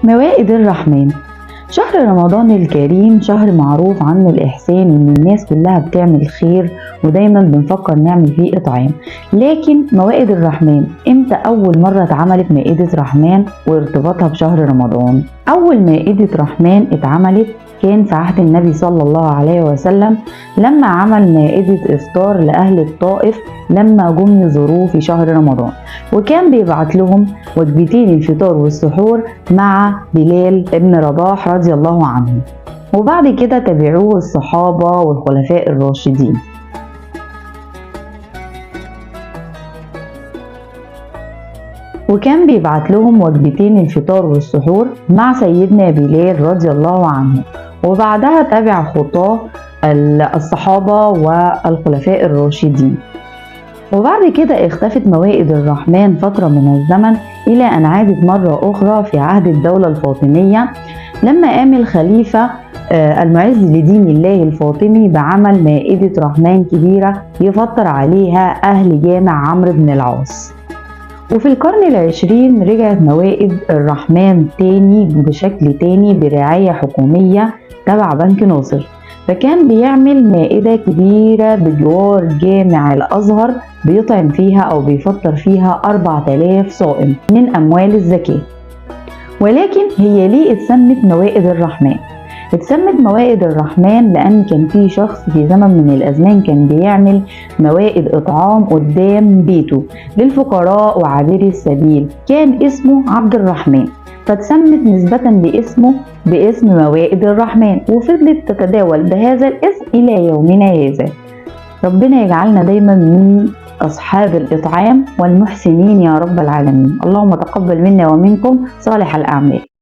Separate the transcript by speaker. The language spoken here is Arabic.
Speaker 1: موائد الرحمن. شهر رمضان الكريم شهر معروف عنه الإحسان، إن الناس كلها بتعمل خير ودايما بنفكر نعمل فيه إطعام. لكن موائد الرحمن إمتى أول مرة اتعملت مائدة رحمن وارتباطها بشهر رمضان؟ أول مائدة رحمن اتعملت كان في عهد النبي صلى الله عليه وسلم، لما عمل مائدة إفطار لأهل الطائف لما جم يزوروه في شهر رمضان، وكان بيبعت لهم وجبتين الفطار والسحور مع بلال ابن رباح رضي الله عنه، وبعد كده تبعوه الصحابة والخلفاء الراشدين. وكان بيبعت لهم وجبتين الفطار والسحور مع سيدنا بلال رضي الله عنه، وبعدها تبع خطاه الصحابة والخلفاء الراشدين. وبعد كده اختفت موائد الرحمن فترة من الزمن إلى أن عادت مرة أخرى في عهد الدولة الفاطمية، لما قام الخليفة المعز لدين الله الفاطمي بعمل مائدة رحمن كبيرة يفطر عليها أهل جامع عمرو بن العاص. وفي القرن العشرين رجعت موائد الرحمن تاني بشكل تاني برعاية حكومية تبع بنك ناصر، فكان بيعمل مائدة كبيرة بجوار جامع الأزهر بيطعم فيها أو بيفطر فيها 4000 صائم من أموال الزكاة. ولكن هي ليه اتسمت موائد الرحمن؟ اتسمت موائد الرحمن لأن كان في شخص في زمن من الأزمان كان بيعمل موائد إطعام قدام بيته للفقراء وعابري السبيل، كان اسمه عبد الرحمن، فتسمت نسبة لاسمه باسم موائد الرحمن، وفضلت تتداول بهذا الاسم إلى يومنا هذا. ربنا يجعلنا دايما من أصحاب الإطعام والمحسنين يا رب العالمين. اللهم تقبل منا ومنكم صالح الأعمال.